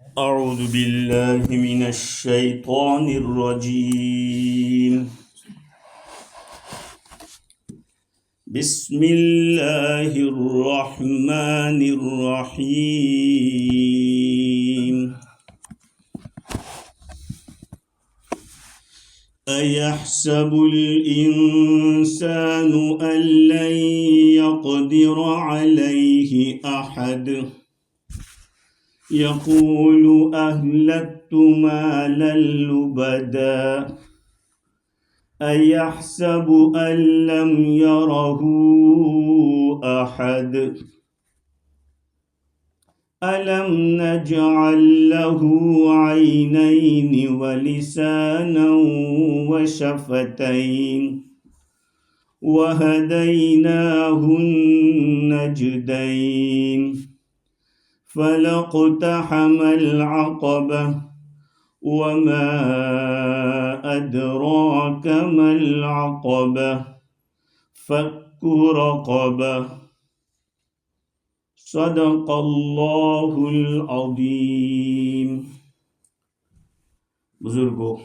أعوذ بالله من الشيطان الرجيم. بسم الله الرحمن الرحيم. أيحسب الإنسان أن لن يقدر عليه أحد يقول أهلكت مالا لبدا أيحسب أن لم يره أحد ألم نجعل له عينين ولسانا وشفتين وهديناه النجدين فلاقتحم العقبة وما أدراك ما العقبة فك رقبة صدق اللہ العظیم. بزرگوں،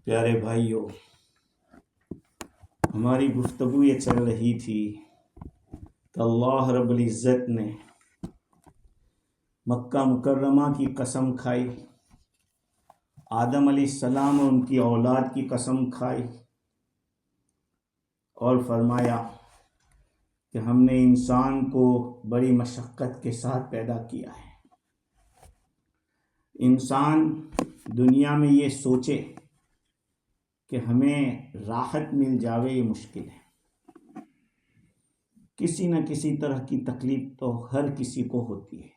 پیارے بھائیوں، ہماری گفتگو یہ چل رہی تھی کہ اللہ رب العزت نے مکہ مکرمہ کی قسم کھائی، آدم علیہ السلام اور ان کی اولاد کی قسم کھائی اور فرمایا کہ ہم نے انسان کو بڑی مشقت کے ساتھ پیدا کیا ہے. انسان دنیا میں یہ سوچے کہ ہمیں راحت مل جاوے، یہ مشکل ہے. کسی نہ کسی طرح کی تکلیف تو ہر کسی کو ہوتی ہے.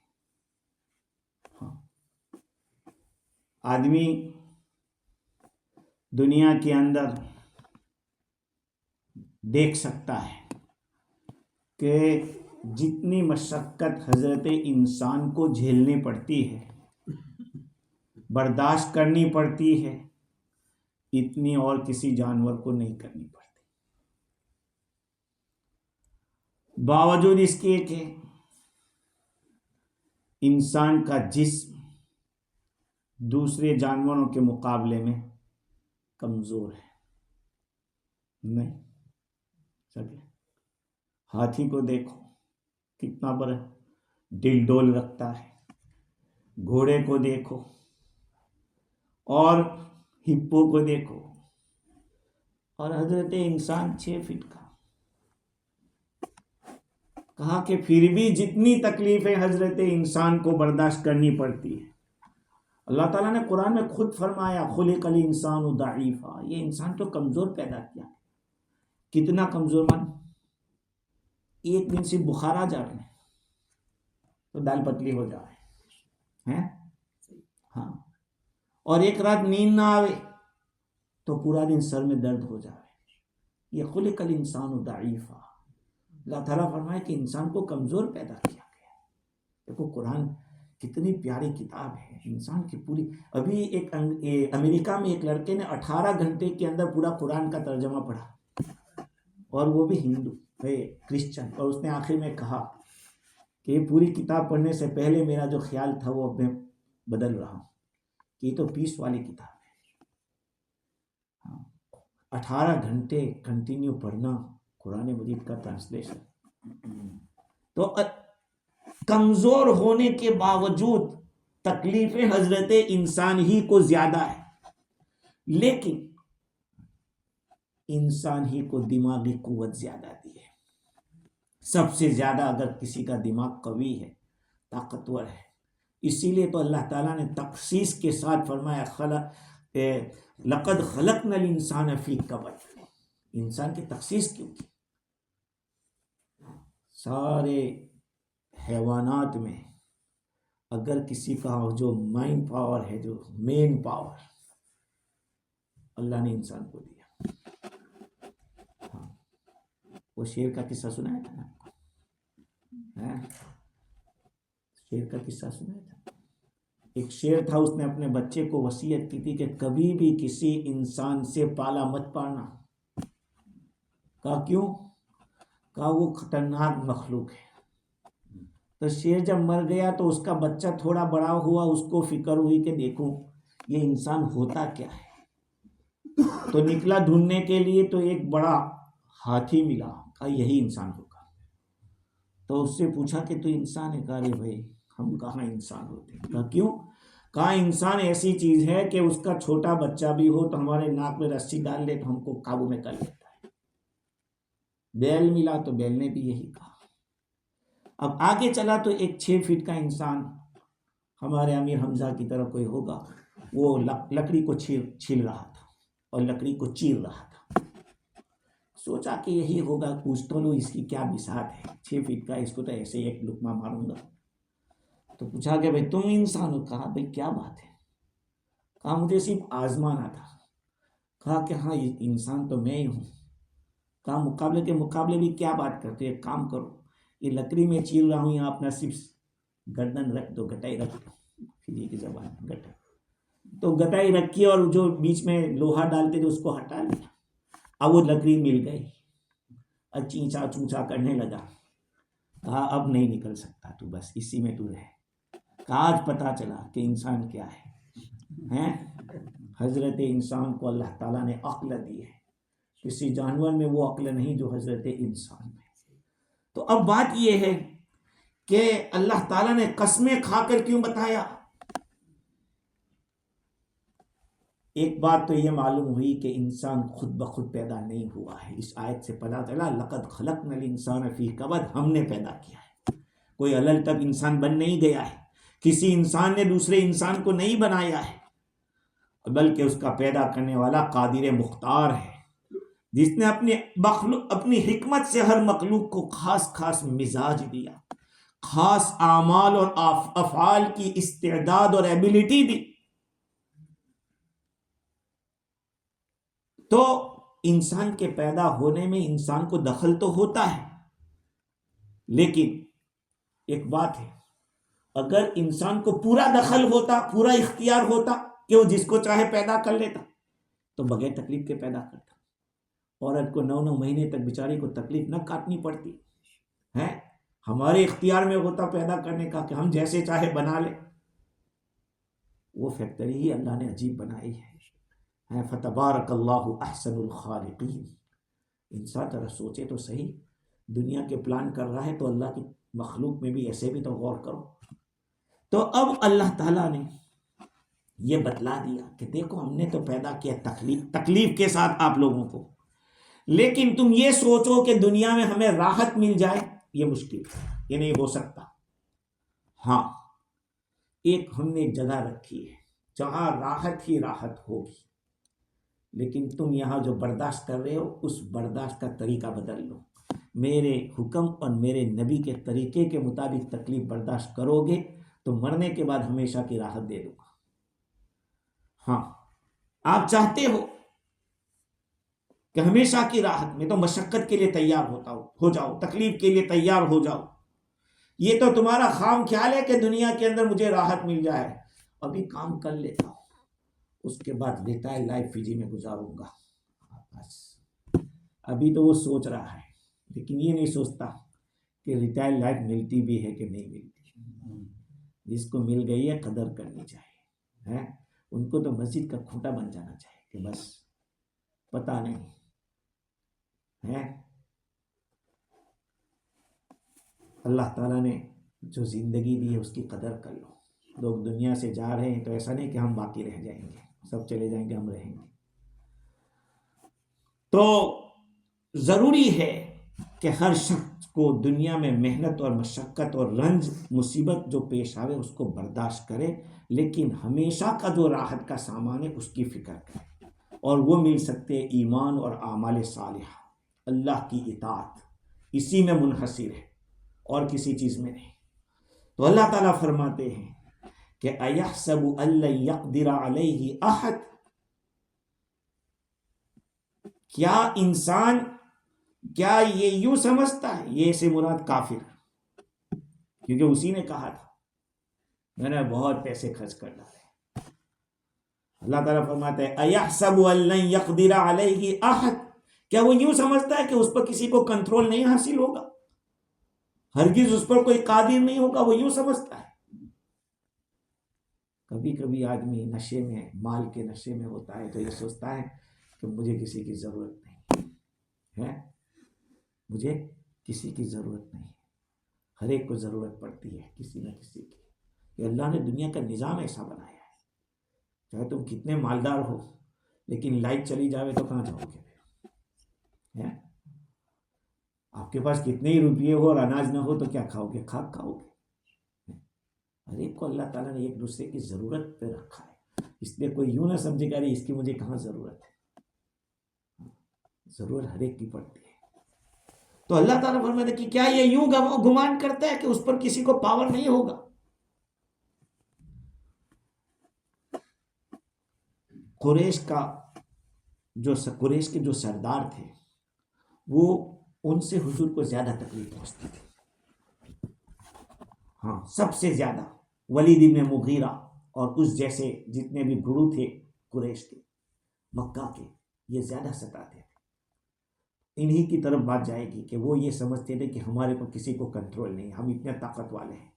آدمی دنیا کے اندر دیکھ سکتا ہے کہ جتنی مشقت حضرت انسان کو جھیلنی پڑتی ہے، برداشت کرنی پڑتی ہے، اتنی اور کسی جانور کو نہیں کرنی پڑتی. باوجود اس کے کہ انسان کا جسم دوسرے جانوروں کے مقابلے میں کمزور ہے. نہیں سکے. ہاتھی کو دیکھو کتنا بڑا ڈل ڈول رکھتا ہے، گھوڑے کو دیکھو اور ہپو کو دیکھو، اور حضرت انسان 6 فٹ کا. کہا کہ پھر بھی جتنی تکلیفیں حضرت انسان کو برداشت کرنی پڑتی ہے، اللہ تعالیٰ نے قرآن میں خود فرمایا خلق الانسان ضعیفا، یہ انسان تو کمزور پیدا کیا. کتنا کمزور؟ من ایک دن سے بخار آ جائے تو دال پتلی ہو جائے ہیں، ہاں، اور ایک رات نیند نہ آوے تو پورا دن سر میں درد ہو جائے. یہ خلق الانسان ضعیفا. اللہ تعالیٰ فرمائے کہ انسان کو کمزور پیدا کیا گیا. دیکھو قرآن کتنی پیاری کتاب ہے. انسان کی پوری، ابھی ایک امریکہ میں ایک لڑکے نے 18 گھنٹے کے اندر پورا قرآن کا ترجمہ پڑھا، اور وہ بھی ہندو ہے، کرسچن، اور اس نے آخر میں کہا کہ یہ پوری کتاب پڑھنے سے پہلے میرا جو خیال تھا وہ اب میں بدل رہا ہوں کہ یہ تو پیس والی کتاب ہے. 18 گھنٹے کنٹینیو پڑھنا قرآن مجید کا ٹرانسلیشن. تو کمزور ہونے کے باوجود تکلیفیں حضرت انسان ہی کو زیادہ ہے، لیکن انسان ہی کو دماغی قوت زیادہ دی ہے. سب سے زیادہ اگر کسی کا دماغ قوی ہے، طاقتور ہے. اسی لیے تو اللہ تعالیٰ نے تخصیص کے ساتھ فرمایا لقد خلقنا الانسان فی کبد. انسان کی تخصیص کیوں کی؟ سارے حیوانات میں اگر کسی کا جو مائنڈ پاور ہے، جو مین پاور، اللہ نے انسان کو دیا. وہ شیر کا قصہ سنایا تھا نا، شیر کا قصہ سنایا تھا. ایک شیر تھا، اس نے اپنے بچے کو وصیت کی تھی کہ کبھی بھی کسی انسان سے پالا مت پالنا. کہا کیوں؟ کہا وہ خطرناک مخلوق ہے. تو شیر جب مر گیا تو اس کا بچہ تھوڑا بڑا ہوا، اس کو فکر ہوئی کہ دیکھوں یہ انسان ہوتا کیا ہے، تو نکلا ڈھونڈنے کے لیے، تو ایک بڑا ہاتھی ملا، کہا یہی انسان ہوگا۔ تو اس سے پوچھا کہ تو انسان ہے؟ کہا رے بھائی ہم کہاں انسان ہوتے ہیں۔ کہا کیوں؟ کہا انسان ایسی چیز ہے کہ اس کا چھوٹا بچہ بھی ہو تو ہمارے ناک میں رسی ڈال لے تو ہم کو قابو میں کر لیتا ہے۔ بیل ملا تو بیل نے بھی یہی کہا۔ اب آگے چلا تو ایک 6 فٹ کا انسان، ہمارے امیر حمزہ کی طرح کوئی ہوگا، وہ لکڑی کو چھیل رہا تھا اور لکڑی کو چیر رہا تھا۔ سوچا کہ یہی ہوگا، پوچھ تو لو اس کی کیا بساط ہے، 6 فٹ کا، اس کو تو ایسے ایک لقمہ ماروں گا۔ تو پوچھا کہ بھائی تم انسان ہو؟ کہا بھائی کیا بات ہے؟ کہا مجھے صرف آزمانا تھا۔ کہا کہ ہاں انسان تو میں ہی ہوں۔ کہا مقابلے کے مقابلے بھی کیا بات کرتے، ایک کام کرو، یہ لکڑی میں چیر رہا ہوں، یہاں اپنا صرف گردن رکھ دو، گٹائی رکھ دو، فری کی زبان گٹائی، تو گٹائی رکھی اور جو بیچ میں لوہا ڈالتے تھے اس کو ہٹا لیا۔ اب وہ لکڑی مل گئی اور چینچا چونچا کرنے لگا۔ کہا اب نہیں نکل سکتا تو، بس اسی میں تو رہے۔ کہا آج پتا چلا کہ انسان کیا ہے۔ حضرت انسان کو اللہ تعالیٰ نے عقل دی ہے، کسی جانور میں وہ عقل نہیں جو حضرت انسان میں۔ تو اب بات یہ ہے کہ اللہ تعالیٰ نے قسمیں کھا کر کیوں بتایا؟ ایک بات تو یہ معلوم ہوئی کہ انسان خود بخود پیدا نہیں ہوا ہے۔ اس آیت سے پتہ چلا لقد خلقنا الانسان فی کبد، ہم نے پیدا کیا ہے، کوئی علل تک انسان بن نہیں گیا ہے، کسی انسان نے دوسرے انسان کو نہیں بنایا ہے، بلکہ اس کا پیدا کرنے والا قادر مختار ہے، جس نے اپنی حکمت سے ہر مخلوق کو خاص خاص مزاج دیا، خاص اعمال اور افعال کی استعداد اور ایبیلٹی دی۔ تو انسان کے پیدا ہونے میں انسان کو دخل تو ہوتا ہے، لیکن ایک بات ہے، اگر انسان کو پورا دخل ہوتا، پورا اختیار ہوتا کہ وہ جس کو چاہے پیدا کر لیتا، تو بغیر تکلیف کے پیدا کرتا۔ عورت کو 9 مہینے تک بیچاری کو تکلیف نہ کاٹنی پڑتی ہے، ہمارے اختیار میں ہوتا پیدا کرنے کا کہ ہم جیسے چاہے بنا لیں۔ وہ فیکٹری ہی اللہ نے عجیب بنائی ہے۔ فتبارک اللہ احسن الخالقین۔ انسان ذرا سوچے تو صحیح، دنیا کے پلان کر رہا ہے تو اللہ کی مخلوق میں بھی ایسے بھی تو غور کرو۔ تو اب اللہ تعالیٰ نے یہ بتلا دیا کہ دیکھو ہم نے تو پیدا کیا تکلیف کے ساتھ آپ لوگوں کو، لیکن تم یہ سوچو کہ دنیا میں ہمیں راحت مل جائے، یہ مشکل ہے، یہ نہیں ہو سکتا۔ ہاں ہم نے ایک جگہ رکھی ہے جہاں راحت ہی راحت ہوگی، لیکن تم یہاں جو برداشت کر رہے ہو اس برداشت کا طریقہ بدل لو، میرے حکم اور میرے نبی کے طریقے کے مطابق تکلیف برداشت کرو گے تو مرنے کے بعد ہمیشہ کی راحت دے دوں گا۔ ہاں آپ چاہتے ہو کہ ہمیشہ کی راحت، میں تو مشقت کے لیے تیار ہو جاؤ، تکلیف کے لیے تیار ہو جاؤ، یہ تو تمہارا خام خیال ہے کہ دنیا کے اندر مجھے راحت مل جائے، ابھی کام کر لیتا ہوں، اس کے بعد ریٹائر لائف فجی میں گزاروں گا۔ بس ابھی تو وہ سوچ رہا ہے، لیکن یہ نہیں سوچتا کہ ریٹائر لائف ملتی بھی ہے کہ نہیں ملتی۔ جس کو مل گئی ہے قدر کرنی چاہیے، ان کو تو مسجد کا کھوٹا بن جانا چاہیے کہ بس پتہ نہیں ہے۔ اللہ تعالیٰ نے جو زندگی دی ہے اس کی قدر کر لو۔ لوگ دنیا سے جا رہے ہیں تو ایسا نہیں کہ ہم باقی رہ جائیں گے، سب چلے جائیں گے، ہم رہیں گے۔ تو ضروری ہے کہ ہر شخص کو دنیا میں محنت اور مشقت اور رنج مصیبت جو پیش آوے اس کو برداشت کرے، لیکن ہمیشہ کا جو راحت کا سامان ہے اس کی فکر کرے، اور وہ مل سکتے ایمان اور اعمال صالحہ، اللہ کی اطاعت، اسی میں منحصر ہے اور کسی چیز میں نہیں۔ تو اللہ تعالیٰ فرماتے ہیں کہ اَيَحْسَبُ أَن لَّن يَقْدِرَ عَلَيْهِ أَحَدٌ، کیا انسان کیا یہ یوں سمجھتا ہے، یہ سے مراد کافر، کیونکہ اسی نے کہا تھا میں نے بہت پیسے خرچ کر ڈالے۔ اللہ تعالیٰ فرماتا ہے اَيَحْسَبُ أَن لَّن يَقْدِرَ عَلَيْهِ أَحَدٌ، کیا وہ یوں سمجھتا ہے کہ اس پر کسی کو کنٹرول نہیں حاصل ہوگا؟ ہرگز اس پر کوئی قادر نہیں ہوگا، وہ یوں سمجھتا ہے۔ کبھی کبھی آدمی نشے میں، مال کے نشے میں ہوتا ہے تو یہ سوچتا ہے کہ مجھے کسی کی ضرورت نہیں ہے، مجھے کسی کی ضرورت نہیں ہے۔ ہر ایک کو ضرورت پڑتی ہے کسی نہ کسی کی۔ یہ اللہ نے دنیا کا نظام ایسا بنایا ہے، چاہے تم کتنے مالدار ہو لیکن لائٹ چلی جاوے تو کہاں جاؤ گے؟ آپ کے پاس کتنے ہی روپیے ہو اور اناج نہ ہو تو کیا کھاؤ گے؟ کھاک کھاؤ گے۔ ہر ایک کو اللہ تعالیٰ نے ایک دوسرے کی ضرورت پہ رکھا ہے، اس لیے کوئی یوں نہ سمجھے گا اس کی مجھے کہاں ضرورت ہے، ضرورت ہر ایک کی پڑتی ہے۔ تو اللہ تعالیٰ فرماتے کہ کیا یہ یوں گمان کرتا ہے کہ اس پر کسی کو پاور نہیں ہوگا؟ قریش کے جو سردار تھے وہ ان سے حضور کو زیادہ تکلیف پہنچتی تھی، ہاں سب سے زیادہ۔ ولید بن مغیرہ اور اس جیسے جتنے بھی گروہ تھے قریش کے، مکہ کے، یہ زیادہ ستاتے تھے۔ انہی کی طرف بات جائے گی کہ وہ یہ سمجھتے تھے کہ ہمارے پر کسی کو کنٹرول نہیں، ہم اتنے طاقت والے ہیں۔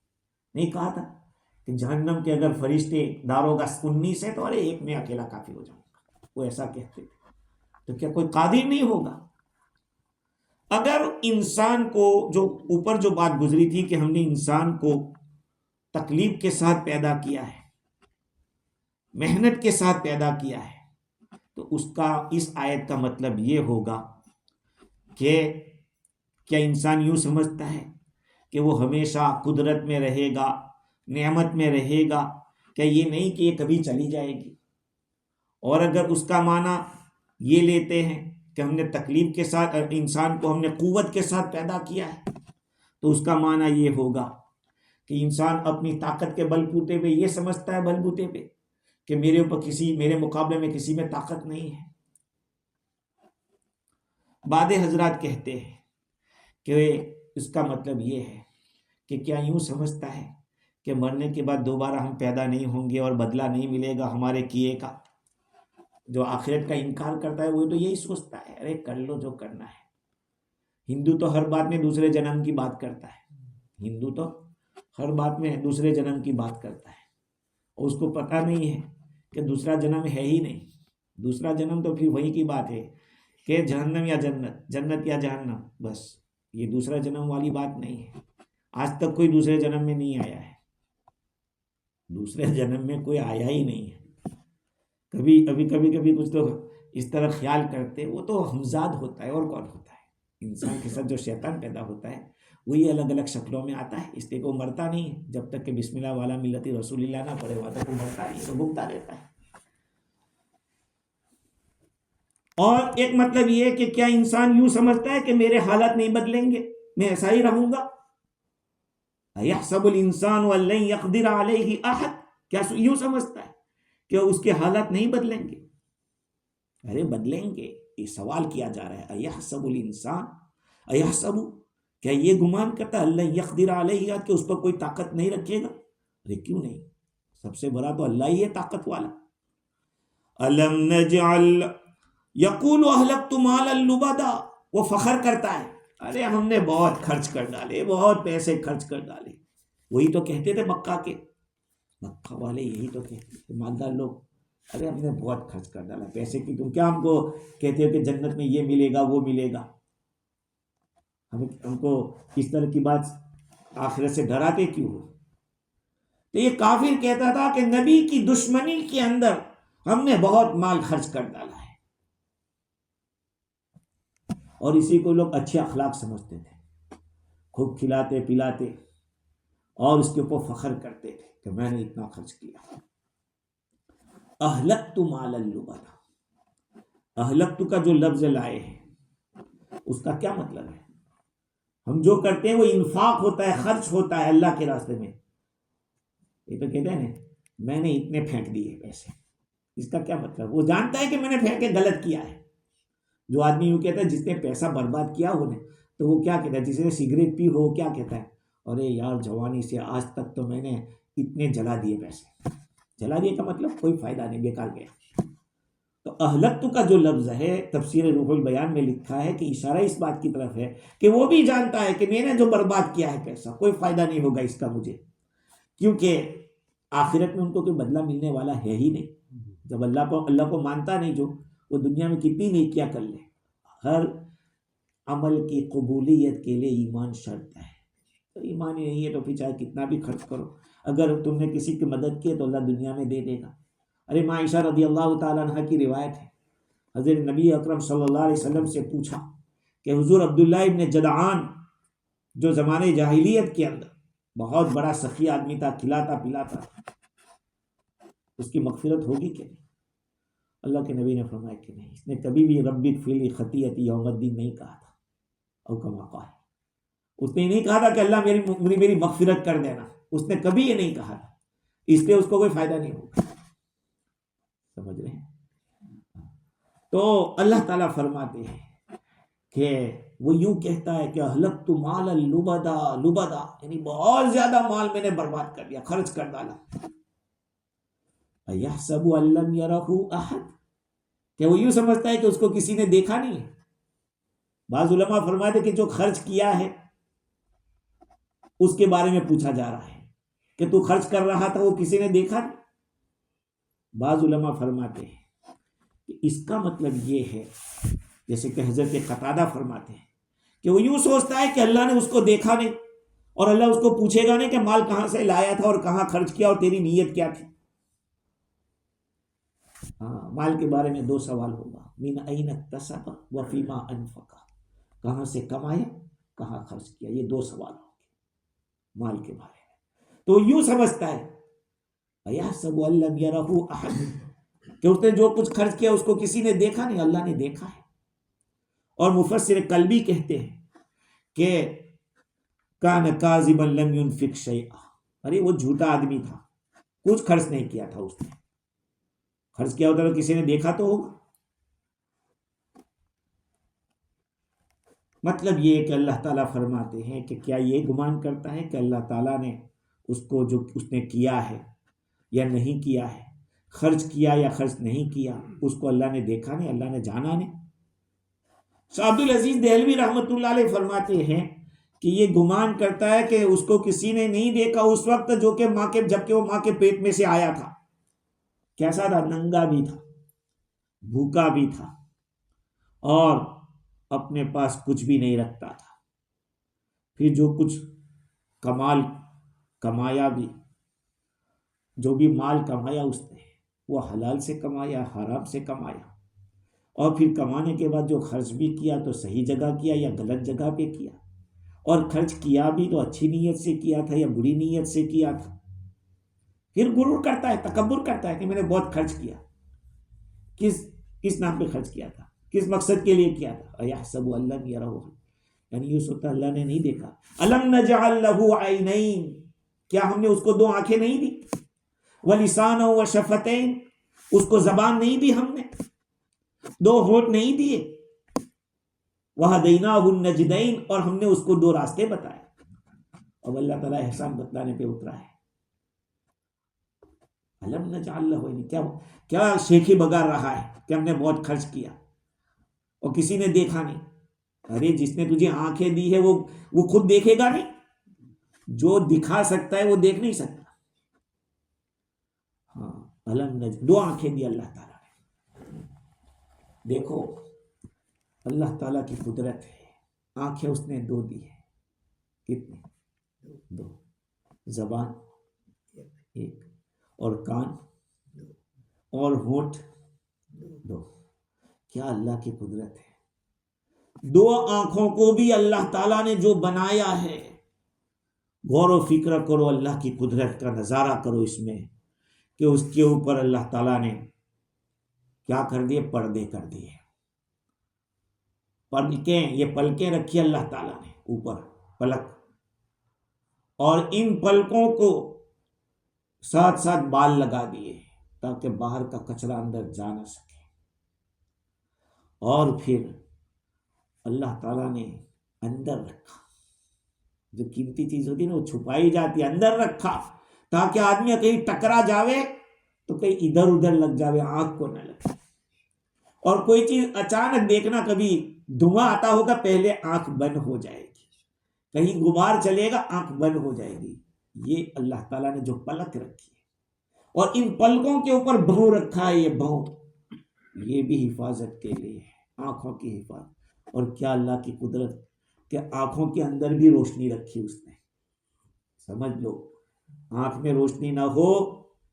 نہیں کہا تھا کہ جہنم کے اگر فرشتے داروغہ 19 ہے تو ارے ایک میں اکیلا کافی ہو جاؤں گا، وہ ایسا کہتے تھے۔ تو کیا کوئی قادر نہیں ہوگا؟ اگر انسان کو جو اوپر جو بات گزری تھی کہ ہم نے انسان کو تکلیف کے ساتھ پیدا کیا ہے، محنت کے ساتھ پیدا کیا ہے، تو اس آیت کا مطلب یہ ہوگا کہ کیا انسان یوں سمجھتا ہے کہ وہ ہمیشہ قدرت میں رہے گا، نعمت میں رہے گا؟ کیا یہ نہیں کہ یہ کبھی چلی جائے گی؟ اور اگر اس کا معنی یہ لیتے ہیں کہ ہم نے تکلیف کے ساتھ، انسان کو ہم نے قوت کے ساتھ پیدا کیا ہے، تو اس کا معنی یہ ہوگا کہ انسان اپنی طاقت کے بل بوتے پہ یہ سمجھتا ہے، بل بوتے پہ، کہ میرے مقابلے میں کسی میں طاقت نہیں ہے۔ بعض حضرات کہتے ہیں کہ اس کا مطلب یہ ہے کہ کیا یوں سمجھتا ہے کہ مرنے کے بعد دوبارہ ہم پیدا نہیں ہوں گے اور بدلہ نہیں ملے گا ہمارے کیے کا؟ جو آخرت کا انکار کرتا ہے وہ تو یہی سوچتا ہے، ارے کر لو جو کرنا ہے۔ ہندو تو ہر بات میں دوسرے جنم کی بات کرتا ہے، ہندو تو ہر بات میں دوسرے جنم کی بات کرتا ہے، اور اس کو پتہ نہیں ہے کہ دوسرا جنم ہے ہی نہیں۔ دوسرا جنم تو پھر وہی کی بات ہے کہ جہنم یا جنت، جنت یا جہنم، بس یہ دوسرا جنم والی بات نہیں ہے۔ آج تک کوئی دوسرے جنم میں نہیں آیا ہے، دوسرے جنم میں کوئی آیا ہی نہیں ہے۔ کبھی کچھ لوگ اس طرح خیال کرتے، وہ تو ہمزاد ہوتا ہے، اور کون ہوتا ہے؟ انسان کے ساتھ جو شیطان پیدا ہوتا ہے وہی الگ الگ شکلوں میں آتا ہے، اس لیے وہ مرتا نہیں ہے۔ جب تک کہ بسم اللہ والا ملت رسول اللہ نہ پڑے وہاں تک وہ مرتا نہیں، تو بھوکتا رہتا ہے۔ اور ایک مطلب یہ ہے کہ کیا انسان یوں سمجھتا ہے کہ میرے حالات نہیں بدلیں گے، میں ایسا ہی رہوں گا؟ اَيَحْسَبُ الْإِنسَانُ أَن لَّن يَقْدِرَ عَلَيْهِ أَحَدٌ، کیا یوں سمجھتا ہے کہ اس کے حالات نہیں بدلیں گے؟ ارے بدلیں گے، یہ سوال کیا جا رہا ہے۔ اَيَحْسَبُ الْإِنسَانُ، اَيَحْسَبُ، کیا یہ گمان کرتا ہے اللہ يقدر علیہ کہ اس پر کوئی طاقت نہیں رکھے گا؟ ارے کیوں نہیں، سب سے بڑا تو اللہ ہی ہے طاقت والا۔ الم نجعل، یقول اہلکت مالا لبدا، وہ فخر کرتا ہے، ارے ہم نے بہت خرچ کر ڈالے، بہت پیسے خرچ کر ڈالے۔ وہی تو کہتے تھے مکہ والے یہی تو کہتے تھے مالدار لوگ، ارے ہم نے بہت خرچ کر ڈالا پیسے کی، تم کیا ہم کو کہتے ہو کہ جنت میں یہ ملے گا وہ ملے گا؟ ہم کو اس طرح کی بات آخرت سے ڈراتے کیوں ہو؟ تو یہ کافر کہتا تھا کہ نبی کی دشمنی کے اندر ہم نے بہت مال خرچ کر ڈالا ہے، اور اسی کو لوگ اچھے اخلاق سمجھتے تھے، خوب کھلاتے پلاتے اور اس کے اوپر فخر کرتے تھے کہ میں نے اتنا خرچ کیا۔ اہلکت مالا لبدا، اہلکت کا جو لفظ لائے ہیں اس کا کیا مطلب ہے؟ ہم جو کرتے ہیں وہ انفاق ہوتا ہے، خرچ ہوتا ہے اللہ کے راستے میں۔ یہ تو کہتے ہیں نا میں نے اتنے پھینک دیے پیسے، اس کا کیا مطلب؟ وہ جانتا ہے کہ میں نے پھینک کے غلط کیا ہے۔ جو آدمی یوں کہتا ہے جس نے پیسہ برباد کیا ہو نے، تو وہ کیا کہتا ہے؟ جس نے سگریٹ پی ہو کیا کہتا ہے؟ ارے یار جوانی سے آج تک تو میں نے اتنے جلا دیے پیسے۔ جلا دیے کا مطلب کوئی فائدہ نہیں، بیکار گیا۔ تو اہلکت کا جو لفظ ہے تفسیر روح البیان میں لکھا ہے کہ اشارہ اس بات کی طرف ہے کہ وہ بھی جانتا ہے کہ میں نے جو برباد کیا ہے کیسا، کوئی فائدہ نہیں ہوگا اس کا مجھے، کیونکہ آخرت میں ان کو کوئی بدلہ ملنے والا ہے ہی نہیں۔ جب اللہ کو مانتا نہیں جو، وہ دنیا میں کتنی نیکیاں کر لے، ہر عمل کی قبولیت کے لیے ایمان شرط ہے۔ تو ایمان ہی نہیں ہے تو پھر چاہے کتنا بھی خرچ کرو، اگر تم نے کسی کی مدد کی تو اللہ دنیا میں دے دے گا۔ ارے عائشہ رضی اللہ تعالیٰ عنہ کی روایت ہے، حضرت نبی اکرم صلی اللہ علیہ وسلم سے پوچھا کہ حضور عبداللہ ابن جدعان جو زمانے جاہلیت کے اندر بہت بڑا سخی آدمی تھا، کھلاتا پلاتا تھا، اس کی مغفرت ہوگی کہ نہیں؟ اللہ کے نبی نے فرمایا کہ نہیں، اس نے کبھی بھی رب اغفر لی خطیئتی یوم الدین نہیں کہا تھا، او کما قال، اس نے نہیں کہا تھا کہ اللہ میری مغفرت کر دینا، اس نے کبھی یہ نہیں کہا تھا، اس لیے اس کو کوئی فائدہ نہیں ہوگا۔ سمجھ رہے ہیں؟ تو اللہ تعالیٰ فرماتے ہیں کہ وہ یوں کہتا ہے کہ اہلکت مال لبدا لبدا، یعنی بہت زیادہ مال میں نے برباد کر دیا، خرچ کر ڈالا۔ اَيَحْسَبُ أَن لَّمْ يَرَهُ أَحَدٌ، کہ وہ یوں سمجھتا ہے کہ اس کو کسی نے دیکھا نہیں ہے۔ بعض علماء فرماتے کہ جو خرچ کیا ہے اس کے بارے میں پوچھا جا رہا ہے کہ تو خرچ کر رہا تھا، وہ کسی نے دیکھا نہیں۔ بعض علماء فرماتے ہیں کہ اس کا مطلب یہ ہے، جیسے کہ حضرت قتادہ فرماتے ہیں کہ وہ یوں سوچتا ہے کہ اللہ نے اس کو دیکھا نہیں، اور اللہ اس کو پوچھے گا نہیں کہ مال کہاں سے لایا تھا اور کہاں خرچ کیا اور تیری نیت کیا تھی۔ ہاں، مال کے بارے میں 2 سوال ہوگا، من این اکتسب وفیما انفق، کہاں سے کمایا، کہاں خرچ کیا، یہ 2 سوال ہوں گے مال کے بارے میں۔ تو یوں سمجھتا ہے اَيَحْسَبُ أَن لَّمْ يَرَهُ أَحَدٌ، کہ اس نے جو کچھ خرچ کیا اس کو کسی نے دیکھا نہیں، اللہ نے دیکھا ہے۔ اور مفسر قلبی کہتے ہیں کہ کان کاذبا لم ينفق شیئا، ارے وہ جھوٹا آدمی تھا، کچھ خرچ نہیں کیا تھا، اس نے خرچ کیا ہوتا تو کسی نے دیکھا تو ہوگا۔ مطلب یہ کہ اللہ تعالیٰ فرماتے ہیں کہ کیا یہ گمان کرتا ہے کہ اللہ تعالیٰ نے اس کو جو اس نے کیا ہے یا نہیں کیا ہے، خرچ کیا یا خرچ نہیں کیا، اس کو اللہ نے دیکھا نہیں، اللہ نے جانا نہیں؟ شاہ عبد العزیز دہلوی رحمۃ اللہ علیہ فرماتے ہیں کہ یہ گمان کرتا ہے کہ اس کو کسی نے نہیں دیکھا اس وقت جبکہ وہ ماں کے پیٹ میں سے آیا تھا۔ کیسا تھا؟ ننگا بھی تھا، بھوکا بھی تھا، اور اپنے پاس کچھ بھی نہیں رکھتا تھا۔ پھر جو کچھ کمایا بھی، جو بھی مال کمایا اس نے، وہ حلال سے کمایا، حرام سے کمایا، اور پھر کمانے کے بعد جو خرچ بھی کیا تو صحیح جگہ کیا یا غلط جگہ پہ کیا، اور خرچ کیا بھی تو اچھی نیت سے کیا تھا یا بری نیت سے کیا تھا۔ پھر غرور کرتا ہے، تکبر کرتا ہے کہ میں نے بہت خرچ کیا، کس نام پہ خرچ کیا تھا، کس مقصد کے لیے کیا تھا۔ اَيَحْسَبُ أَن لَّمْ يَرَهُ، یعنی یہ سوچتا اللہ نے نہیں دیکھا۔ أَلَمْ نَجْعَل لَّهُ عَيْنَيْن، کیا ہم نے اس کو 2 آنکھیں نہیں دی، وَلِسَانًا وَشَفَتَيْن، اس کو زبان نہیں دی، ہم نے 2 ہونٹ نہیں دیے، وَهَدَيْنَاهُ النَّجْدَيْن، اور ہم نے اس کو 2 راستے بتائے۔ اب اللہ تعالیٰ احسان بتلانے پہ اترا ہے۔ الم نجعل لہ، کیا شیخی بگار رہا ہے کہ ہم نے بہت خرچ کیا اور کسی نے دیکھا نہیں؟ ارے جس نے تجھے آنکھیں دی ہے وہ خود دیکھے گا نہیں؟ جو دکھا سکتا ہے وہ دیکھ نہیں سکتا۔ ہاں، الم نجعل، 2 آنکھیں دی اللہ تعالیٰ نے۔ دیکھو اللہ تعالیٰ کی قدرت ہے، آنکھیں اس نے 2 دی ہے، کتنی؟ 2، زبان 1، اور کان اور ہونٹ 2۔ کیا اللہ کی قدرت ہے! 2 آنکھوں کو بھی اللہ تعالیٰ نے جو بنایا ہے، غور و فکر کرو اللہ کی قدرت کا، نظارہ کرو اس میں کہ اس کے اوپر اللہ تعالیٰ نے کیا کر دیے، پردے کر دیے، پلکیں، یہ پلکیں رکھی اللہ تعالیٰ نے اوپر، پلک، اور ان پلکوں کو ساتھ ساتھ بال لگا دیے تاکہ باہر کا کچرا اندر جا نہ سکے۔ اور پھر اللہ تعالیٰ نے اندر رکھا، جو قیمتی چیز ہوتی ہے نا وہ چھپائی جاتی ہے، اندر رکھا تاکہ آدمی کہیں ٹکرا جاوے تو کہیں ادھر ادھر لگ جاوے، آنکھ کو نہ لگے۔ اور کوئی چیز اچانک دیکھنا، کبھی دھواں آتا ہوگا پہلے آنکھ بند ہو جائے گی، کہیں غبار چلے گا آنکھ بند ہو جائے گی. یہ اللہ تعالیٰ نے جو پلک رکھی ہے، اور ان پلکوں کے اوپر بھوں رکھا ہے، یہ بھوں یہ بھی حفاظت کے لیے ہے، آنکھوں کی حفاظت. اور کیا اللہ کی قدرت کہ آنکھوں کے اندر بھی روشنی رکھی اس نے. سمجھ لو، آنکھ میں روشنی نہ ہو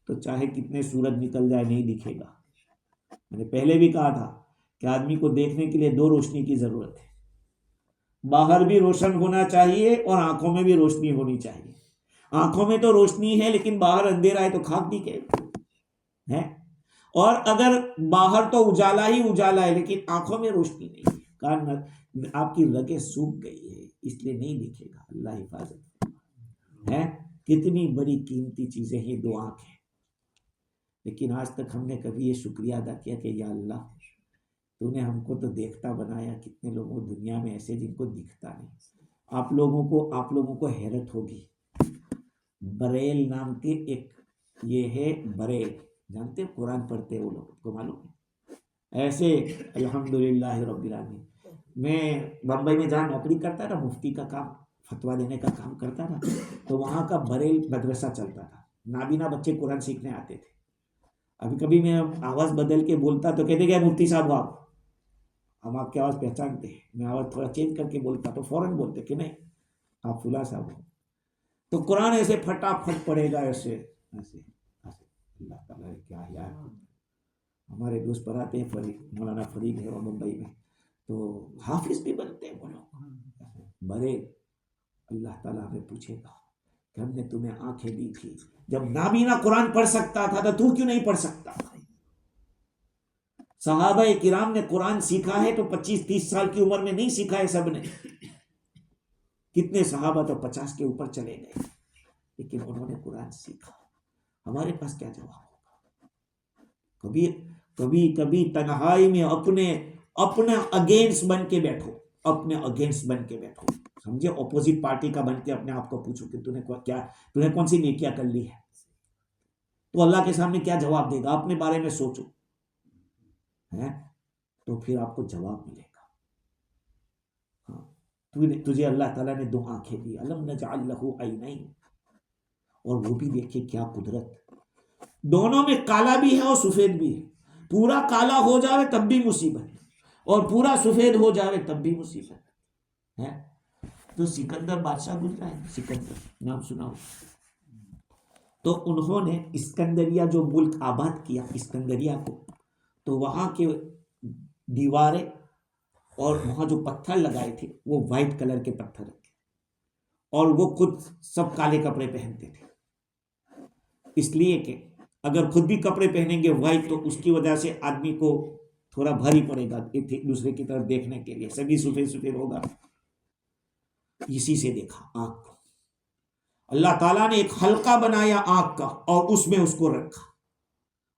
تو چاہے کتنے سورج نکل جائے نہیں دکھے گا. میں نے پہلے بھی کہا تھا کہ آدمی کو دیکھنے کے لیے دو روشنی کی ضرورت ہے، باہر بھی روشن ہونا چاہیے اور آنکھوں میں بھی روشنی ہونی چاہیے. آنکھوں میں تو روشنی ہے لیکن باہر اندھیرا ہے تو کھاک دکھے ہے. اور اگر باہر تو اجالا ہی اجالا ہے لیکن آنکھوں میں روشنی نہیں ہے، کان آپ کی رگیں سوکھ گئی ہے اس لیے نہیں دکھے گا. اللہ حفاظت ہے. کتنی بڑی قیمتی چیزیں یہ دو آنکھ ہیں. لیکن آج تک ہم نے کبھی یہ شکریہ ادا کیا کہ یا اللہ تو نے ہم کو تو دیکھتا بنایا. کتنے لوگوں دنیا میں ایسے جن کو دکھتا نہیں. آپ لوگوں کو حیرت ہوگی، بریل نام کے ایک یہ ہے بریل، جانتے قرآن پڑھتے وہ لوگ کو معلوم ہے ایسے. الحمدللہ رب العالمین. میں بمبئی میں جہاں نوکری کرتا تھا، مفتی کا کام، فتویٰ دینے کا کام کرتا تھا، تو وہاں کا بریل مدرسہ چلتا تھا. نابینا بچے قرآن سیکھنے آتے تھے. ابھی کبھی میں آواز بدل کے بولتا تو کہتے کہ مفتی صاحب آپ، ہم آپ کی آواز پہچانتے ہیں. میں آواز تھوڑا چینج کر کے بولتا تو فوراً بولتے کہ نہیں آپ فلاں صاحب ہو. تو قرآن ایسے پھٹافٹ پڑے گا ایسے ایسے. اللہ تعالیٰ کیا یار. ہمارے دوست پڑھاتے ہیں مولانا فرید ہے اور ممبئی میں، تو حافظ بھی بنتے ہیں وہ لوگ. بڑے اللہ تعالیٰ ہمیں پوچھے گا کہ ہم نے تمہیں آنکھیں دی تھی جب نابینا قرآن پڑھ سکتا تھا تو کیوں نہیں پڑھ سکتا. صحابہ کرام نے قرآن سیکھا ہے تو 25-30 سال کی عمر میں نہیں سیکھا ہے سب نے. کتنے صحابہ تو 50 کے اوپر چلے گئے لیکن انہوں نے قرآن سیکھا. ہمارے پاس کیا جواب ہوگا؟ کبھی تنہائی میں اپنے اگینسٹ بن کے بیٹھو، اپنے اگینسٹ بن کے بیٹھو. سمجھے، اپوزٹ پارٹی کا بن کے اپنے آپ کو پوچھو کہ تو نے کون سی نیکیاں کر لی ہے، تو اللہ کے سامنے کیا جواب دے گا. اپنے بارے میں سوچو تو پھر آپ کو جواب ملے گا. ہاں، تجھے اللہ تعالیٰ نے دو آنکھیں دی، الم نجعل لہ عینین، اور وہ بھی دیکھے کیا قدرت. دونوں میں کالا بھی ہے اور سفید بھی ہے. پورا کالا ہو جاوے تب بھی مصیبت ہے، اور پورا سفید ہو جاوے تب بھی مصیبت ہے. تو سکندر بادشاہ گزرا ہے، سکندر نام سنا ہو. تو انہوں نے اسکندریہ جو ملک آباد کیا اسکندریہ کو، تو وہاں کے دیواریں اور وہاں جو پتھر لگائے تھے وہ وائٹ کلر کے پتھر تھے، اور وہ خود سب کالے کپڑے پہنتے تھے. اس لیے کہ اگر خود بھی کپڑے پہنیں گے وائٹ تو اس کی وجہ سے آدمی کو تھوڑا بھاری پڑے گا ایک دوسرے کی طرف دیکھنے کے لیے. سبھی سفید سفید ہوگا. اسی سے دیکھا آنکھ کو. اللہ تعالیٰ نے ایک حلقہ بنایا آنکھ کا اور اس میں اس کو رکھا،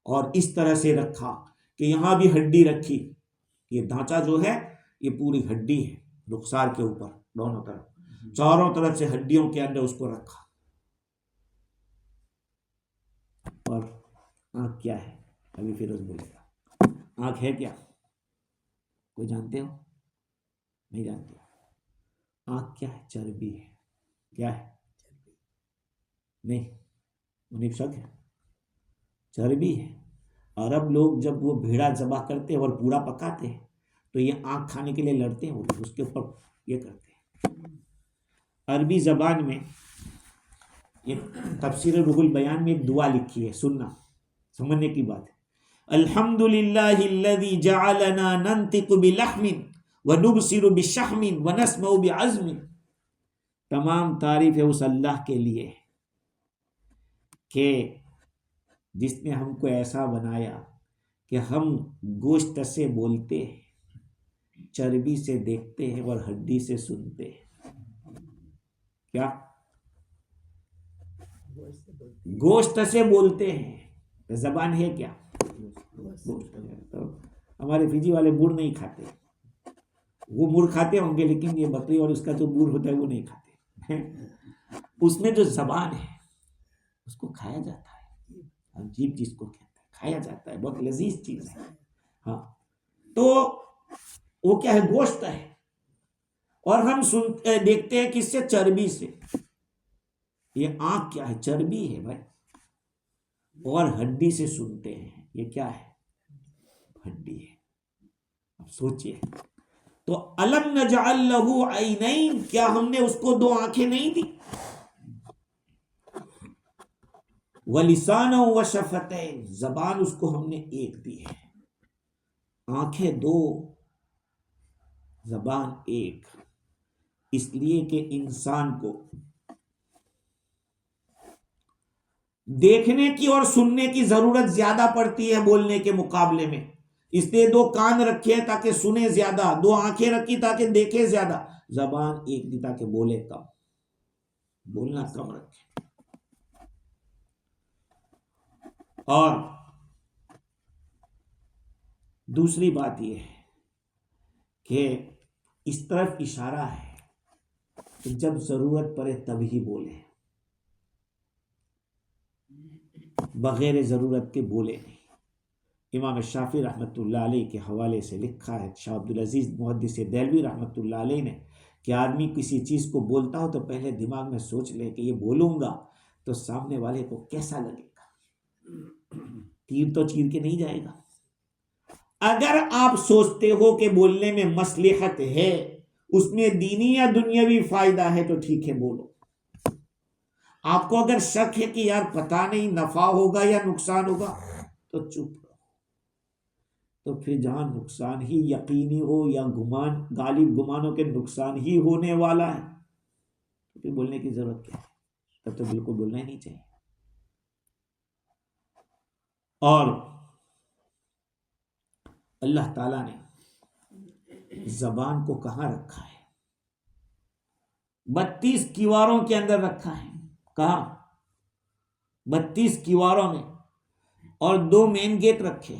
اور اس طرح سے رکھا کہ یہاں بھی ہڈی رکھی. یہ ڈھانچہ جو ہے یہ پوری ہڈی ہے، رخسار کے اوپر دونوں طرف، چاروں طرف سے ہڈیوں کے اندر اس کو رکھا. اور آنکھ کیا ہے؟ ابھی فیروز بولے گا. آنکھ ہے کیا؟ کوئی جانتے ہو؟ نہیں جانتے. آنکھ کیا ہے؟ چربی ہے. کیا ہے؟ نہیں، انہیں شک ہے. چربی ہے. عرب لوگ جب وہ بھیڑا ذبح کرتے اور پورا پکاتے ہیں تو یہ آنکھ کھانے کے لیے لڑتے ہیں، وہ اس کے اوپر یہ کرتے ہیں. عربی زبان میں یہ تفسیر روح البیان میں ایک دعا لکھی ہے، سننا سمجھنے کی بات ہے. الحمدللہ الذی جعلنا ننطق بلحم ونبصر بشحم ونسمع بعظم. تمام تعریف ہے اس اللہ کے لیے کہ جس نے ہم کو ایسا بنایا کہ ہم گوشت سے بولتے ہیں، چربی سے دیکھتے ہیں اور ہڈی سے سنتے ہیں. کیا؟ گوشت سے بولتے ہیں. زبان ہے کیا؟ تو ہمارے فجی والے بوڑھ نہیں کھاتے، وہ مور کھاتے ہوں گے لیکن یہ بکری اور اس کا جو بوڑھ ہوتا ہے وہ نہیں کھاتے. اس میں جو زبان ہے اس کو کھایا جاتا ہے. عجیب چیز کو کہتے ہیں، کھایا جاتا ہے، بہت لذیذ چیز ہے. ہاں، تو وہ کیا ہے؟ گوشت ہے، اور ہم دیکھتے ہیں کس سے؟ چربی سے۔ یہ آنکھ کیا ہے؟ چربی ہے بھائی، اور ہڈی سے سنتے ہیں، یہ کیا ہے؟ ہڈی ہے۔ اب سوچئے، تو الم نجعل لہ عینین، کیا ہم نے اس کو دو آنکھیں نہیں دی؟ وَلِسَانًا وَشَفَتَيْن، زبان اس کو ہم نے ایک دی ہے۔ آنکھیں دو، زبان ایک، اس لیے کہ انسان کو دیکھنے کی اور سننے کی ضرورت زیادہ پڑتی ہے بولنے کے مقابلے میں، اس لیے دو کان رکھے تاکہ سنے زیادہ، دو آنکھیں رکھی تاکہ دیکھے زیادہ، زبان ایک دی تاکہ بولے کم، بولنا کم رکھے۔ اور دوسری بات یہ ہے کہ اس طرف اشارہ ہے کہ جب ضرورت پڑے تب ہی بولے، بغیر ضرورت کے بولے نہیں۔ امام شافعی رحمۃ اللہ علیہ کے حوالے سے لکھا ہے، شاہ عبدالعزیز محدث دہلوی رحمۃ اللہ علیہ نے، کہ آدمی کسی چیز کو بولتا ہو تو پہلے دماغ میں سوچ لے کہ یہ بولوں گا تو سامنے والے کو کیسا لگے گا، تیر تو چیر کے نہیں جائے گا۔ اگر آپ سوچتے ہو کہ بولنے میں مصلحت ہے، اس میں دینی یا دنیاوی فائدہ ہے، تو ٹھیک ہے بولو۔ آپ کو اگر شک ہے کہ یار پتہ نہیں نفع ہوگا یا نقصان ہوگا، تو چپ رہو۔ تو پھر جہاں نقصان ہی یقینی ہو یا گمان، غالب گمانوں کے نقصان ہی ہونے والا ہے، تو پھر بولنے کی ضرورت کیا ہے؟ تب تو بالکل بولنا ہی نہیں چاہیے۔ اور اللہ تعالیٰ نے زبان کو کہاں رکھا ہے؟ 32 کیواروں کے اندر رکھا ہے۔ کہاں؟ 32 کیواروں میں، اور 2 مین گیٹ رکھے۔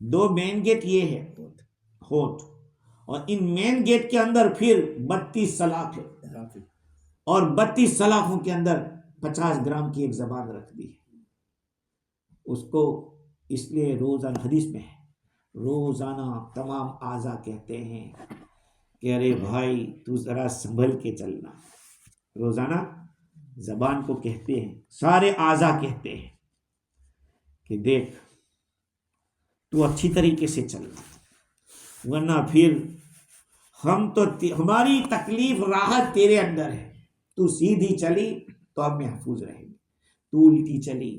2 مین گیٹ یہ ہے ہونٹ، اور ان مین گیٹ کے اندر پھر 32 سلاخ ہے، اور 32 سلاخوں کے اندر 50 گرام کی ایک زبان رکھ دی ہے۔ اس کو اس لیے روزانہ حدیث میں ہے، روزانہ تمام اعضاء کہتے ہیں کہ ارے بھائی تو ذرا سنبھل کے چلنا۔ روزانہ زبان کو کہتے ہیں، سارے اعضاء کہتے ہیں کہ دیکھ تو اچھی طریقے سے چلنا، ورنہ پھر ہم تو ہماری تکلیف راحت تیرے اندر ہے۔ تو سیدھی چلی تو ہم محفوظ رہیں گے، تو الٹی چلی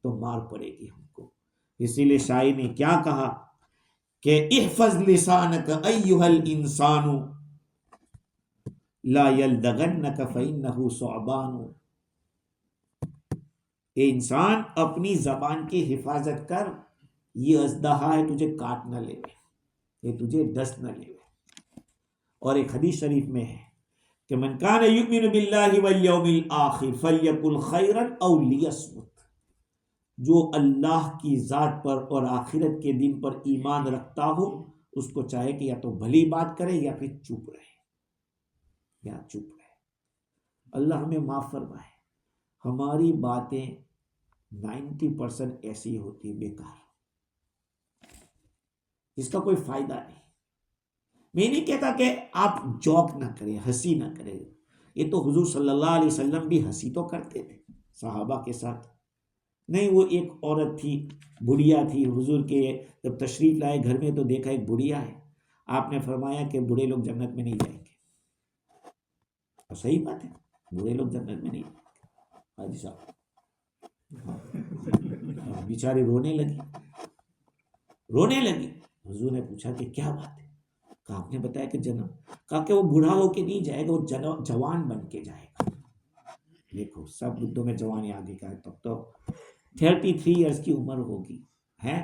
تو مار پڑے گی ہم کو۔ اسی لیے شاعر نے کیا کہا کہ احفظ لسانک ایھا الانسان لا یلدغنک فانہ ثعبان۔ اے انسان اپنی زبان کی حفاظت کر، یہ اژدہا ہے، تجھے کاٹ نہ لے، یہ تجھے ڈس نہ لے۔ اور ایک حدیث شریف میں ہے کہ من کان یؤمن باللہ والیوم الآخر فلیقل خیرا او لیصمت۔ جو اللہ کی ذات پر اور آخرت کے دن پر ایمان رکھتا ہو، اس کو چاہے کہ یا تو بھلی بات کرے یا پھر چپ رہے، یا چپ رہے۔ اللہ ہمیں معاف فرمائے، ہماری باتیں 90% ایسی ہوتی بیکار، جس کا کوئی فائدہ نہیں۔ میں نہیں کہتا کہ آپ جوک نہ کریں، ہنسی نہ کریں، یہ تو حضور صلی اللہ علیہ وسلم بھی ہنسی تو کرتے تھے صحابہ کے ساتھ۔ نہیں، وہ ایک عورت تھی، بڑھیا تھی، حضور کے جب تشریف لائے گھر میں تو دیکھا ایک بڑھیا ہے، آپ نے فرمایا کہ بوڑھے لوگ جنت میں نہیں جائیں گے۔ اور صحیح بات ہے، بوڑھے لوگ جنت میں نہیں جائیں گے۔ حاجی صاحب بیچاری رونے لگی۔ حضور نے پوچھا کہ کیا بات ہے؟ کہا آپ نے بتایا کہ جنت، کہا کہ وہ بوڑھا ہو کے نہیں جائے گا، وہ جوان بن کے جائے گا۔ دیکھو سب بدھوں میں جوانی آگے کا ہے، تب تو 33 ایئرس کی عمر ہوگی، ہے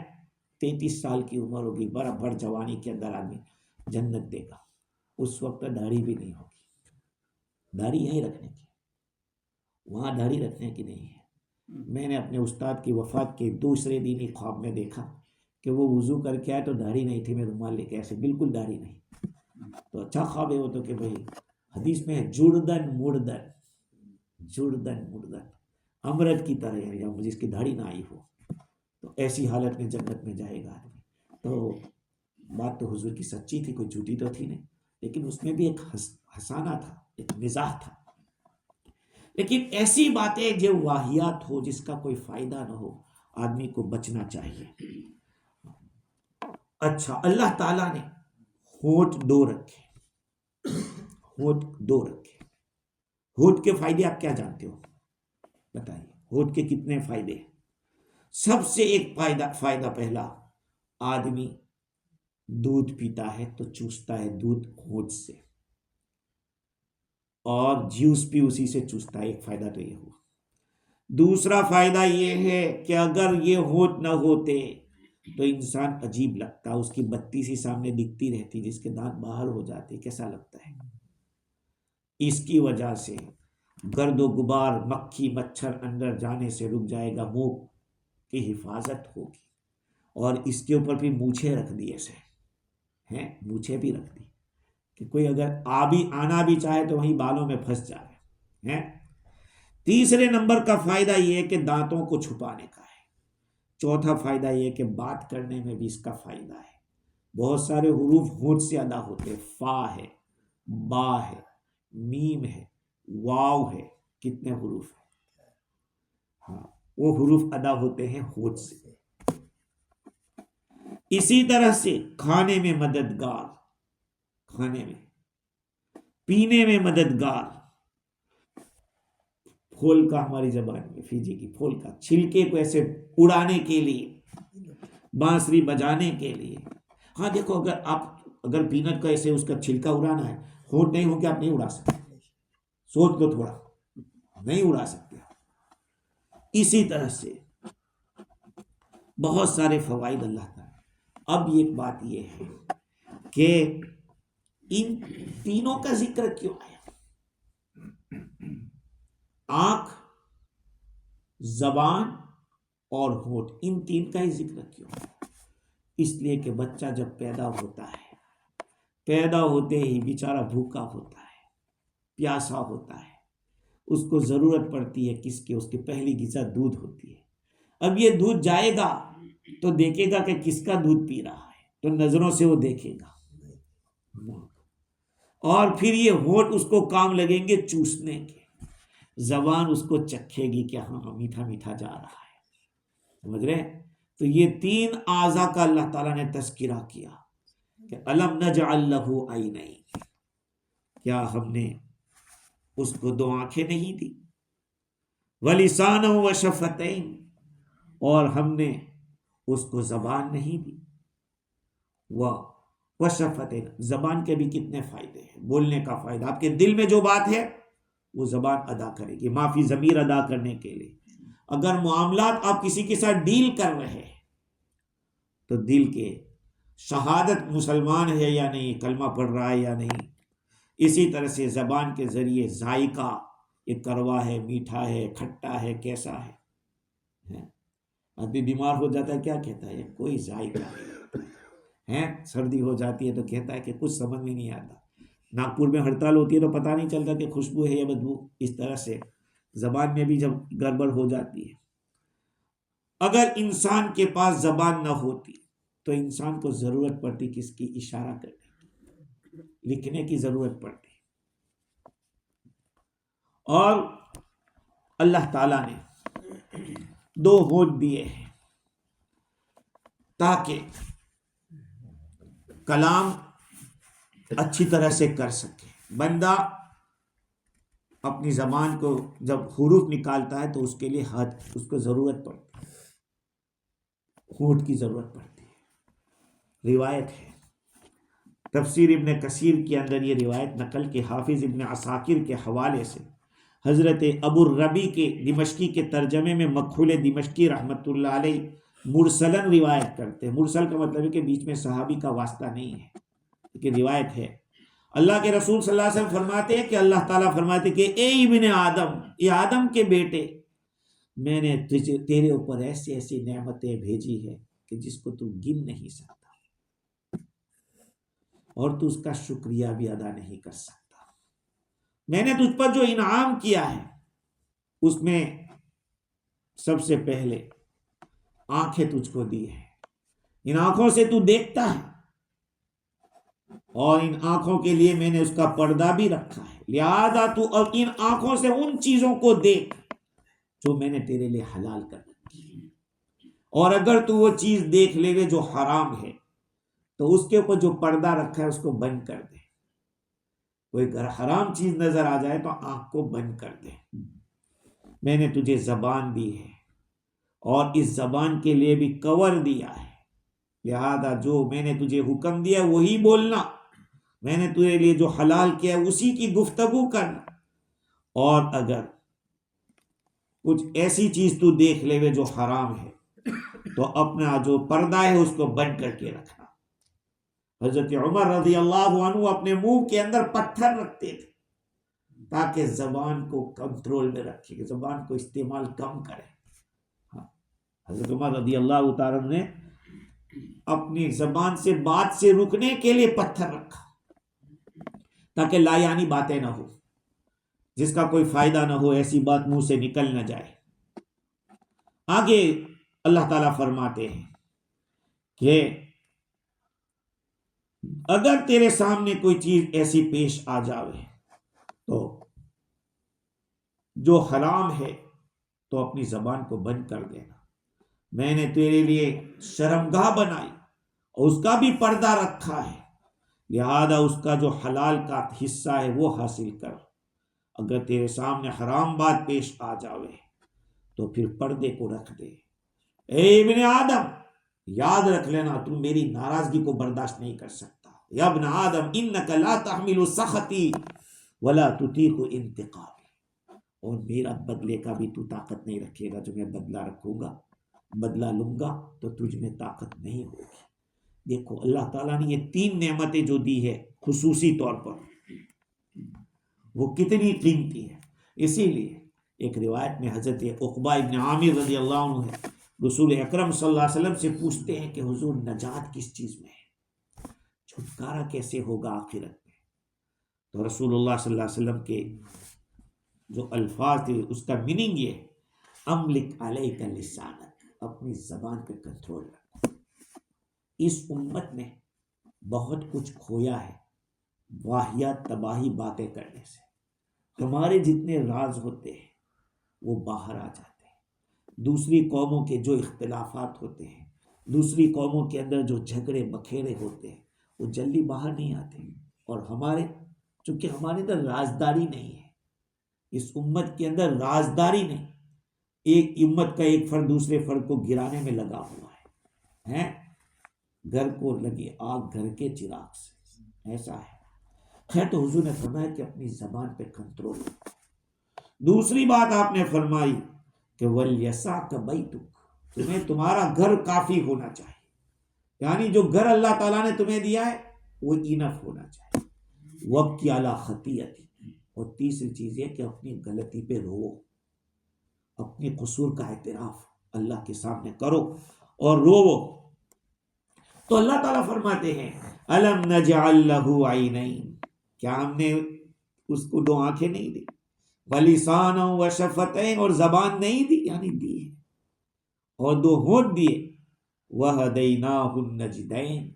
33 سال کی عمر ہوگی، برابر جوانی کے اندر آدمی جنت دے گا۔ اس وقت داڑھی بھی نہیں ہوگی، داڑھی یہیں رکھنے کی، وہاں داڑھی رکھنے کی نہیں ہے۔ میں نے اپنے استاد کی وفات کے دوسرے دن ہی خواب میں دیکھا کہ وہ وضو کر کے آئے تو داڑھی نہیں تھی، میں رومال لے کے ایسے بالکل داڑھی نہیں۔ تو اچھا خواب ہے وہ تو، کہ بھائی حدیث میں ہے جڑدن مردن، جڑدن مردن، امرت کی طرح ہے، یا جس کی داڑھی نہ آئی ہو، تو ایسی حالت میں جنت میں جائے گا آدمی۔ تو بات تو حضور کی سچی تھی، کوئی جھوٹی تو تھی نہیں، لیکن اس میں بھی ایک ہسانہ تھا، ایک مزاح تھا. لیکن ایسی باتیں جو واہیات ہو، جس کا کوئی فائدہ نہ ہو، آدمی کو بچنا چاہیے. اچھا، اللہ تعالیٰ نے ہونٹ دو رکھے، ہونٹ دو رکھے. ہونٹ کے فائدے آپ کیا جانتے ہو؟ بتائیے، ہونٹ کے کتنے فائدے ہیں؟ سب سے ایک فائدہ پہلا، آدمی دودھ پیتا ہے تو چوستا ہے دودھ ہونٹ سے، اور جوس بھی اسی سے چوستا ہے. ایک فائدہ تو یہ ہوا. دوسرا فائدہ یہ ہے کہ اگر یہ ہونٹ نہ ہوتے تو انسان عجیب لگتا، اس کی بتی سی سامنے دکھتی رہتی، جس کے دانت باہر ہو جاتے، کیسا لگتا ہے. اس کی وجہ سے گرد و غبار، مکھی مچھر اندر جانے سے رک جائے گا، منہ کی حفاظت ہوگی. اور اس کے اوپر بھی مونچھیں رکھ دی، ایسے ہیں مونچھیں بھی رکھ دی کہ کوئی اگر آنا بھی چاہے تو وہیں بالوں میں پھنس جائے. تیسرے نمبر کا فائدہ یہ ہے کہ دانتوں کو چھپانے کا ہے. چوتھا فائدہ یہ کہ بات کرنے میں بھی اس کا فائدہ ہے. بہت سارے حروف ہونٹ سے ادا ہوتے ہیں، فا ہے، با ہے، میم ہے، واو ہے. کتنے حروف ہیں؟ ہاں، وہ حروف ادا ہوتے ہیں ہونٹ سے. اسی طرح سے کھانے میں مددگار، کھانے میں، پینے میں مددگار. پھول کا، ہماری زبان میں فیجی کی پھول کا چھلکے کو ایسے اڑانے کے لیے، بانسری بجانے کے لیے. ہاں دیکھو، اگر پینٹ کا ایسے اس کا چھلکا اڑانا ہے، ہونٹ نہیں ہو کے آپ نہیں اڑا سکتے. سوچ لو تھوڑا، نہیں اڑا سکتے. اسی طرح سے بہت سارے فوائد اللہ تعالیٰ. اب ایک بات یہ ہے کہ ان تینوں کا ذکر کیوں آیا؟ آنکھ، زبان اور ہونٹ، ان تین کا ہی ذکر کیوں؟ اس لیے کہ بچہ جب پیدا ہوتا ہے، پیدا ہوتے ہی بیچارہ بھوکا ہوتا ہے، پیاسا ہوتا ہے، اس کو ضرورت پڑتی ہے کس کی؟ اس کی پہلی غذا دودھ ہوتی ہے. اب یہ دودھ جائے گا تو دیکھے گا کہ کس کا دودھ پی رہا ہے، تو نظروں سے وہ دیکھے گا، اور پھر یہ ہونٹ اس کو کام لگیں گے چوسنے کے، زبان اس کو چکھے گی کہ ہاں میٹھا میٹھا جا رہا ہے. سمجھ رہے؟ تو یہ تین اعضاء کا اللہ تعالیٰ نے تذکرہ کیا کہ الم نجعل لہ عینین، کیا ہم نے اس کو دو آنکھیں نہیں دی، ولسانا وشفتین، اور ہم نے اس کو زبان نہیں دی، وشفتین. زبان کے بھی کتنے فائدے ہیں؟ بولنے کا فائدہ، آپ کے دل میں جو بات ہے وہ زبان ادا کرے گی، معافی ضمیر ادا کرنے کے لیے. اگر معاملات آپ کسی کے ساتھ ڈیل کر رہے ہیں تو دل کے شہادت مسلمان ہے یا نہیں، کلمہ پڑھ رہا ہے یا نہیں. اسی طرح سے زبان کے ذریعے ذائقہ، یہ کروا ہے، میٹھا ہے، کھٹا ہے، کیسا ہے. آدمی بیمار ہو جاتا ہے، کیا کہتا ہے؟ کوئی ذائقہ ہے. سردی ہو جاتی ہے تو کہتا ہے کہ کچھ سمجھ میں نہیں آتا. ناگپور میں ہڑتال ہوتی ہے تو پتہ نہیں چلتا کہ خوشبو ہے یا بدبو. اس طرح سے زبان میں بھی جب گڑبڑ ہو جاتی ہے. اگر انسان کے پاس زبان نہ ہوتی تو انسان کو ضرورت پڑتی کس کی؟ اشارہ کرنے کی، لکھنے کی ضرورت پڑتی. اور اللہ تعالیٰ نے دو ہونٹ دیے ہیں تاکہ کلام اچھی طرح سے کر سکے. بندہ اپنی زبان کو جب حروف نکالتا ہے تو اس کے لیے اس کو ضرورت پڑتی ہے، ہونٹ کی ضرورت پڑتی ہے. روایت ہے، تفسیر ابن کثیر کے اندر یہ روایت نقل کہ حافظ ابن عساکر کے حوالے سے حضرت ابو الربیع کے دمشقی کے ترجمے میں مکحول دمشقی رحمۃ اللہ علیہ مرسلن روایت کرتے ہیں. مرسل کا مطلب ہے کہ بیچ میں صحابی کا واسطہ نہیں ہے، لیکن روایت ہے. اللہ کے رسول صلی اللہ علیہ وسلم فرماتے ہیں کہ اللہ تعالیٰ فرماتے کہ اے ابن آدم، اے آدم کے بیٹے، میں نے تیرے اوپر ایسی ایسی نعمتیں بھیجی ہے کہ جس کو تو گن نہیں سکتا، اور تو اس کا شکریہ بھی ادا نہیں کر سکتا. میں نے تجھ پر جو انعام کیا ہے اس میں سب سے پہلے آنکھیں تجھ کو دی ہے. ان آنکھوں سے تو دیکھتا ہے، اور ان آنکھوں کے لیے میں نے اس کا پردہ بھی رکھا ہے، لہذا تو اب ان آنکھوں سے ان چیزوں کو دیکھ جو میں نے تیرے لیے حلال کر رکھی ہے، اور اگر تو وہ چیز دیکھ لے گے جو حرام ہے تو اس کے اوپر جو پردہ رکھا ہے اس کو بند کر دے۔ کوئی حرام چیز نظر آ جائے تو آنکھ کو بند کر دے۔ میں نے تجھے زبان دی ہے اور اس زبان کے لیے بھی کور دیا ہے، لہذا جو میں نے تجھے حکم دیا وہی بولنا، میں نے تجھے لیے جو حلال کیا ہے اسی کی گفتگو کرنا، اور اگر کچھ ایسی چیز تو دیکھ لے جو حرام ہے تو اپنا جو پردہ ہے اس کو بند کر کے رکھنا۔ حضرت عمر رضی اللہ عنہ اپنے منہ کے اندر پتھر رکھتے تھے تاکہ زبان کو کنٹرول میں رکھے، کہ زبان کو استعمال کم کرے۔ حضرت عمر رضی اللہ تعالیٰ نے اپنی زبان سے بات سے رکنے کے لیے پتھر رکھا تاکہ لا یعنی باتیں نہ ہو، جس کا کوئی فائدہ نہ ہو، ایسی بات منہ سے نکل نہ جائے۔ آگے اللہ تعالیٰ فرماتے ہیں کہ اگر تیرے سامنے کوئی چیز ایسی پیش آ جاوے تو جو حرام ہے تو اپنی زبان کو بند کر دینا۔ میں نے تیرے لیے شرمگاہ بنائی اور اس کا بھی پردہ رکھا ہے، لہذا اس کا جو حلال کا حصہ ہے وہ حاصل کر۔ اگر تیرے سامنے حرام بات پیش آ جاوے تو پھر پردے کو رکھ دے۔ اے ابن آدم، یاد رکھ لینا تم میری ناراضگی کو برداشت نہیں کر سکتا۔ یا ابن آدم انک لا تحمل سخطی ولا تطیق انتقامی، اور میرا بدلے کا بھی تو طاقت نہیں رکھے گا، جو میں بدلہ رکھوں گا، بدلہ لوں گا تو تجھ میں طاقت نہیں ہوگی۔ دیکھو اللہ تعالیٰ نے یہ 3 نعمتیں جو دی ہے خصوصی طور پر، وہ کتنی قیمتی ہے۔ اسی لیے ایک روایت میں حضرت عقبہ ابن عامر رضی اللہ عنہ ہے، رسول اکرم صلی اللہ علیہ وسلم سے پوچھتے ہیں کہ حضور نجات کس چیز میں ہے، چھٹکارا کیسے ہوگا آخرت میں؟ تو رسول اللہ صلی اللہ علیہ وسلم کے جو الفاظ تھے اس کا میننگ یہ ہے، املک علیک لسانک، اپنی زبان پہ کنٹرول رکھو۔ اس امت نے بہت کچھ کھویا ہے واہیات تباہی باتیں کرنے سے۔ ہمارے جتنے راز ہوتے ہیں وہ باہر آ جاتے ہیں، دوسری قوموں کے جو اختلافات ہوتے ہیں، دوسری قوموں کے اندر جو جھگڑے بکھیرے ہوتے ہیں وہ جلدی باہر نہیں آتے، اور ہمارے چونکہ ہمارے اندر رازداری نہیں ہے، اس امت کے اندر رازداری نہیں، ایک امت کا ایک فرد دوسرے فرد کو گرانے میں لگا ہوا ہے، گھر کو لگی آگ گھر کے چراغ سے، ایسا ہے۔ خیر تو حضور نے فرمایا کہ اپنی زبان پہ کنٹرول۔ دوسری بات آپ نے فرمائی کہ وَلْيَسَعْكَ بَيْتُكَ، تمہیں تمہارا گھر کافی ہونا چاہیے، یعنی جو گھر اللہ تعالیٰ نے تمہیں دیا ہے وہ انف ہونا چاہیے۔ وَابْكِ عَلَىٰ خَطِيئَتِكَ، اور تیسری چیز یہ کہ اپنی غلطی پہ رو، اپنی قصور کا اعتراف اللہ کے سامنے کرو اور رو۔ تو اللہ تعالیٰ فرماتے ہیں أَلَمْ نَجْعَلْ لَهُ عَيْنَيْنِ، کیا ہم نے اس کو 2 آنکھیں نہیں دی، وَلِسَانًا وَشَفَتَيْنِ، اور زبان نہیں دی، یعنی دی ہے، اور 2 ہونٹ دیے، وَهَدَيْنَاهُ النَّجْدَيْنِ،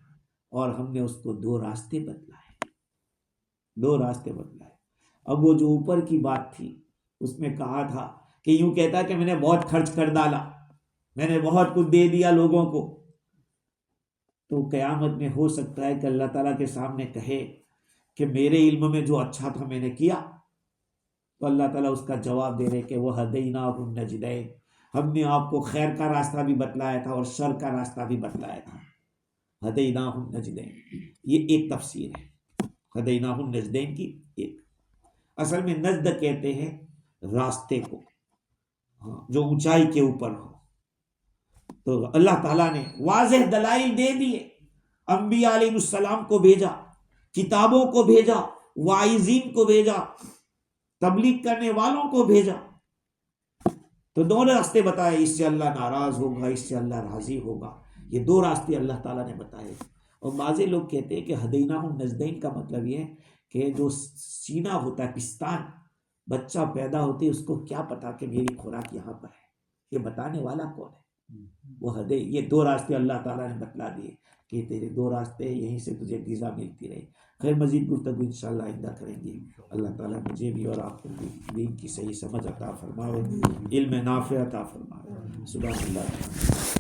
اور ہم نے اس کو 2 راستے بتلائے، 2 راستے بتلائے۔ اب وہ جو اوپر کی بات تھی اس میں کہا تھا کہ یوں کہتا کہ میں نے بہت خرچ کر ڈالا، میں نے بہت کچھ دے دیا لوگوں کو، تو قیامت میں ہو سکتا ہے کہ اللہ تعالیٰ کے سامنے کہے کہ میرے علم میں جو اچھا تھا میں نے کیا، تو اللہ تعالیٰ اس کا جواب دے رہے کہ وہ ہدیناہ النجدین، ہم نے آپ کو خیر کا راستہ بھی بتلایا تھا اور شر کا راستہ بھی بتلایا تھا۔ ہدیناہ النجدین، یہ ایک تفسیر ہے ہدیناہ النجدین کی۔ ایک اصل میں نجد کہتے ہیں راستے کو جو اونچائی کے اوپر ہو۔ تو اللہ تعالیٰ نے واضح دلائل دے دیے، انبیاء علیہ السلام کو بھیجا، کتابوں کو بھیجا، واعظین کو بھیجا، تبلیغ کرنے والوں کو بھیجا، تو 2 راستے بتائے، اس سے اللہ ناراض ہوگا، اس سے اللہ راضی ہوگا، یہ 2 راستے اللہ تعالیٰ نے بتائے۔ اور بعض لوگ کہتے ہیں کہ ہدیناہ النجدین کا مطلب یہ ہے کہ جو سینہ ہوتا ہے، پستان، بچہ پیدا ہوتے اس کو کیا پتا کہ میری خوراک یہاں پر ہے، یہ بتانے والا کون ہے؟ وہ یہ 2 راستے اللہ تعالیٰ نے بتلا دیے کہ تیرے دو راستے ہیں، یہیں سے تجھے غذا ملتی رہے. خیر مزید گفتگو انشاءاللہ آئندہ کریں گے. اللہ تعالیٰ مجھے بھی اور آپ کو بھی دین کی صحیح سمجھ عطا فرمائے، علم نافع عطا فرمائے. سبحان اللہ.